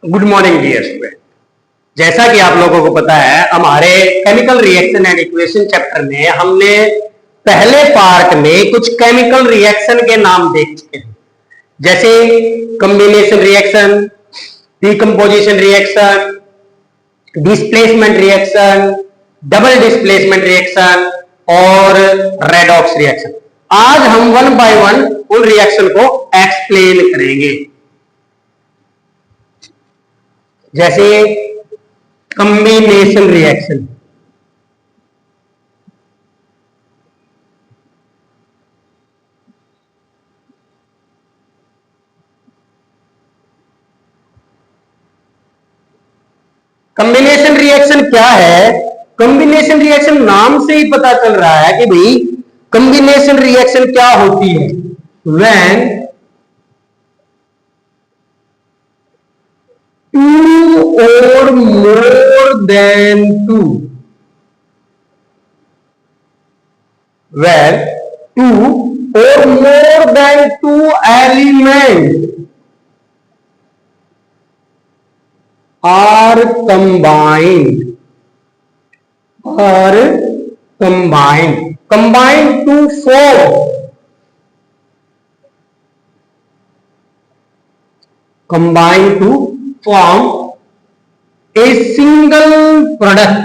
Good morning dear student. जैसा कि आप लोगों को पता है, हमारे chemical reaction and equation chapter में हमने पहले पार्ट में कुछ केमिकल रिएक्शन के नाम देख चुके हैं, जैसे combination reaction, decomposition reaction, displacement reaction, double displacement reaction और रेडॉक्स रिएक्शन। आज हम वन बाय वन उन रिएक्शन को एक्सप्लेन करेंगे। जैसे कॉम्बिनेशन रिएक्शन, कॉम्बिनेशन रिएक्शन क्या है? कॉम्बिनेशन रिएक्शन नाम से ही पता चल रहा है कि भाई कॉम्बिनेशन रिएक्शन क्या होती है। When two or more than two, where two or more than two elements are combined to form a single product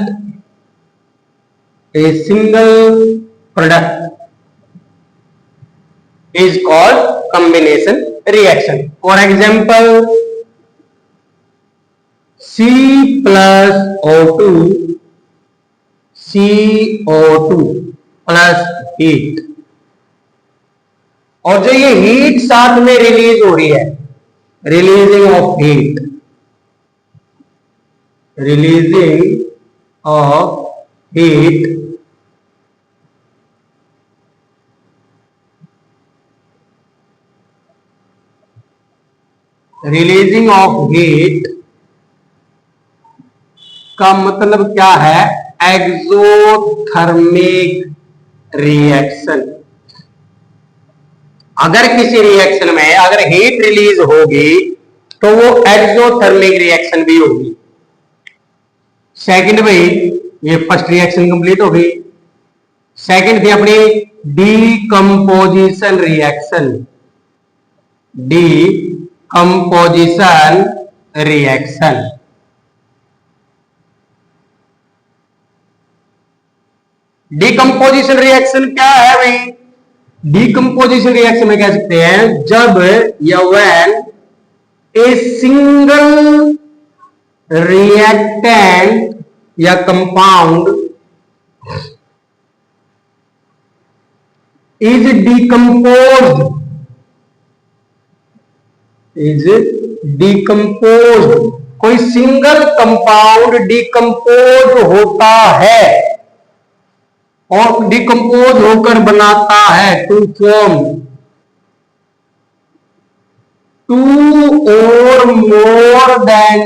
is called combination reaction. For example, C plus CO2 plus heat, और जो ये heat साथ में release हो रही है, releasing of heat का मतलब क्या है? Exothermic reaction. अगर किसी रिएक्शन में अगर हीट रिलीज होगी तो वो एक्सोथर्मिक रिएक्शन भी होगी। सेकंड भाई, ये फर्स्ट रिएक्शन कंप्लीट हो गई। सेकंड थी अपनी डीकंपोजिशन रिएक्शन। डीकंपोजिशन रिएक्शन क्या है भाई? डीकंपोजिशन रिएक्शन में कह सकते हैं जब या व्हेन ए सिंगल रिएक्टेंट या कंपाउंड इज डिकम्पोज्ड, कोई सिंगल कंपाउंड डिकम्पोज होता है और डिकम्पोज होकर बनाता है टू फॉर्म टू और मोर देन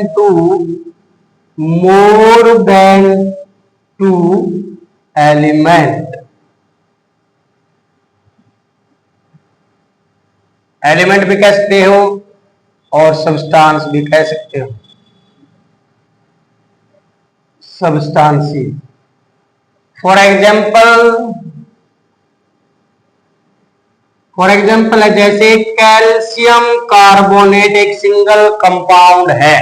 टू एलिमेंट भी कह सकते हो और सब्सटेंस भी कह सकते हो। सब्सटेंसी, फॉर एग्जाम्पल है जैसे कैल्शियम कार्बोनेट एक सिंगल कंपाउंड है।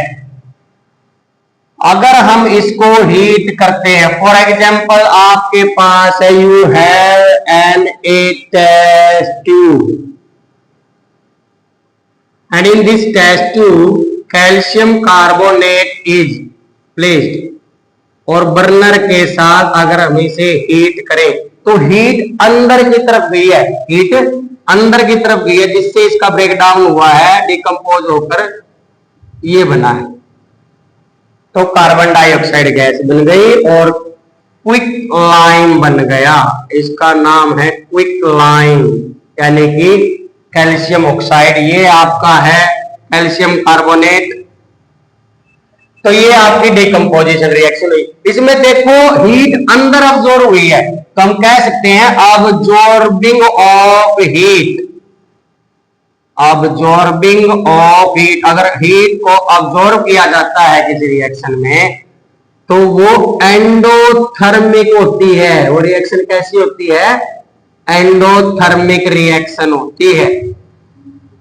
अगर हम इसको हीट करते हैं, फॉर एग्जाम्पल आपके पास है you have an a test tube and in this test tube calcium carbonate is placed, और बर्नर के साथ अगर हम इसे हीट करें तो हीट अंदर की तरफ गई है, जिससे इसका ब्रेकडाउन हुआ है, डिकम्पोज होकर ये बना है, तो कार्बन डाइऑक्साइड गैस बन गई और क्विक लाइम बन गया। इसका नाम है क्विक लाइम, यानी कि कैल्शियम ऑक्साइड। ये आपका है कैल्शियम कार्बोनेट। तो ये आपकी डिकम्पोजिशन रिएक्शन हुई। इसमें देखो हीट अंदर अब्सॉर्ब हुई है, तो हम कह सकते हैं absorbing of heat. Absorbing of heat, अगर हीट को ऑब्जॉर्ब किया जाता है किसी रिएक्शन में तो वो एंडोथर्मिक होती है। वो रिएक्शन कैसी होती है? एंडोथर्मिक रिएक्शन होती है।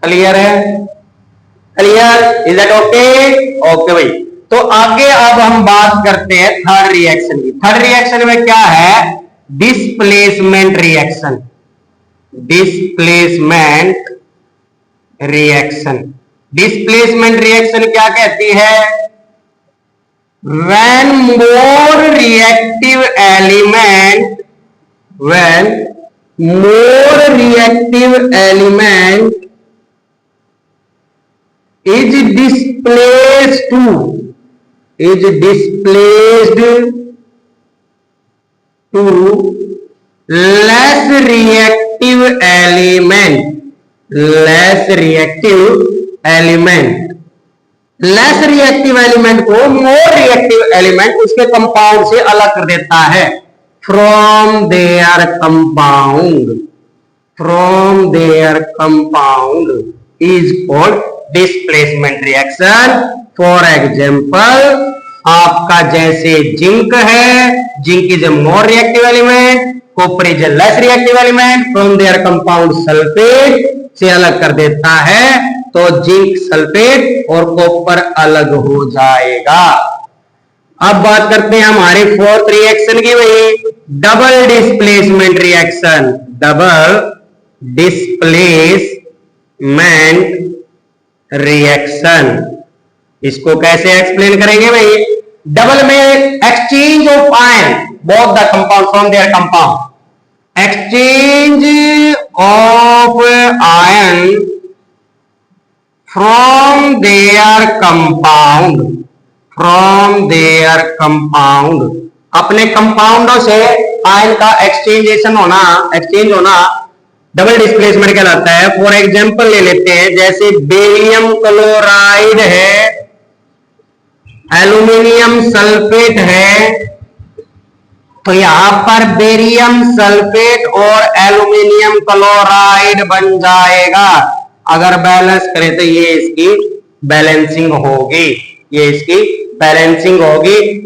क्लियर है? Clear? Is that okay? Okay भाई। तो आगे अब हम बात करते हैं थर्ड रिएक्शन की। थर्ड रिएक्शन में क्या है? Displacement reaction. Displacement reaction. Displacement reaction क्या कहती है? when more reactive element when more reactive element is displaced to less reactive element less reactive element को मोर रिएक्टिव एलिमेंट उसके कंपाउंड से अलग कर देता है। From there compound is called displacement reaction. For example आपका जैसे जिंक है, zinc is a more reactive element, copper is a less reactive element, from there compound sulphate से अलग कर देता है तो जिंक सल्फेट और कॉपर अलग हो जाएगा। अब बात करते हैं हमारे फोर्थ रिएक्शन की भाई, double displacement reaction. Double displacement reaction, इसको कैसे एक्सप्लेन करेंगे भाई? डबल में exchange of ion both the compound from there compound, exchange of ion from their compound, अपने कंपाउंडों से आयन का एक्सचेंज होना डबल डिस्प्लेसमेंट कहलाता है। फॉर एग्जांपल ले लेते हैं, जैसे बेरियम क्लोराइड है, एल्यूमिनियम सल्फेट है, तो यहां पर बेरियम सल्फेट और एल्यूमिनियम क्लोराइड बन जाएगा। अगर बैलेंस करें तो ये इसकी बैलेंसिंग होगी,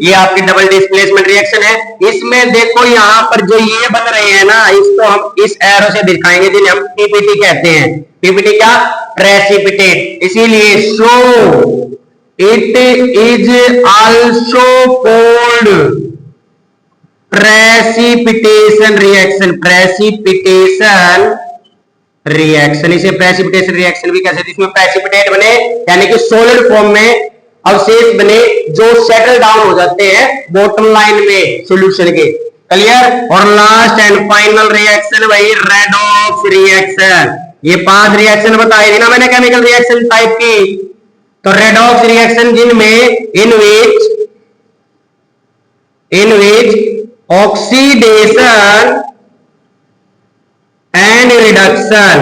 ये आपकी डबल डिस्प्लेसमेंट रिएक्शन है। इसमें देखो यहां पर जो ये बन रहे हैं ना, इसको हम इस एरो से दिखाएंगे जिन्हें हम पीपीटी कहते हैं। पीपीटी क्या? प्रेसिपिटेट। इसीलिए so it is also called precipitation reaction. इसे प्रेसिपिटेशन रिएक्शन भी कहते हैं। इसमें प्रेसिपिटेट बने यानी कि सॉलिड फॉर्म में अवशेष बने जो सेटल डाउन हो जाते हैं बॉटम लाइन में सॉल्यूशन के। क्लियर? और लास्ट एंड फाइनल रिएक्शन भाई रेडॉक्स रिएक्शन। ये 5 रिएक्शन बताई थी ना मैंने केमिकल रिएक्शन टाइप की। तो रेडॉक्स रिएक्शन जिनमें इन विच oxidation and reduction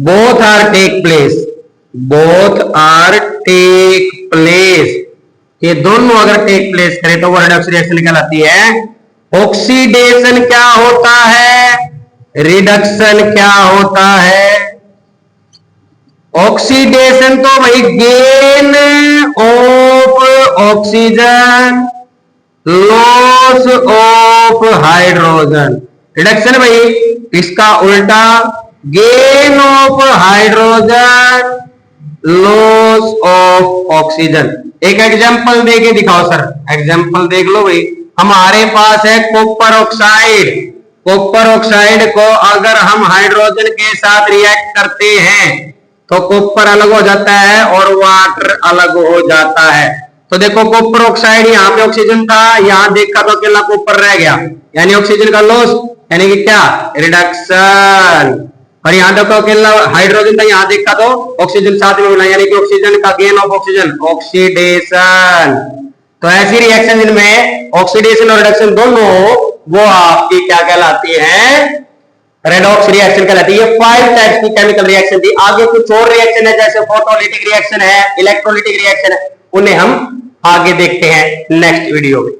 both are take place, ये दोनों अगर टेक प्लेस करें तो वो रेडॉक्स रिएक्शन कहलाती है। ऑक्सीडेशन क्या होता है, रिडक्शन क्या होता है? ऑक्सीडेशन तो भाई gain of oxygen, loss of hydrogen. Reduction भाई इसका उल्टा, gain of hydrogen, loss of oxygen. एक एग्जांपल देके दिखाओ सर, एग्जांपल देख लो भाई। हमारे पास है कॉपर ऑक्साइड। कॉपर ऑक्साइड को अगर हम हाइड्रोजन के साथ रिएक्ट करते हैं तो कॉपर अलग हो जाता है और वाटर अलग हो जाता है। तो देखो कॉपर ऑक्साइड, यहाँ पे ऑक्सीजन था, यहाँ देखा तो अकेला कॉपर रह गया, यानी ऑक्सीजन का लॉस, यानी कि क्या? रिडक्शन। और यहाँ देखो अकेला हाइड्रोजन था, यहाँ देखा तो ऑक्सीजन साथ में मिला, यानी कि ऑक्सीजन का गेन ऑफ ऑक्सीजन, ऑक्सीडेशन। तो ऐसी रिएक्शन जिनमें ऑक्सीडेशन और रिडक्शन दोनों हो वो आपकी क्या कहलाती है? रेडॉक्स रिएक्शन कहलाती है। 5 टाइप्स की केमिकल रिएक्शन थी। आगे कुछ और रिएक्शन है जैसे फोटोलिटिक रिएक्शन है, इलेक्ट्रोलिटिक रिएक्शन है, उन्हें हम आगे देखते हैं नेक्स्ट वीडियो में।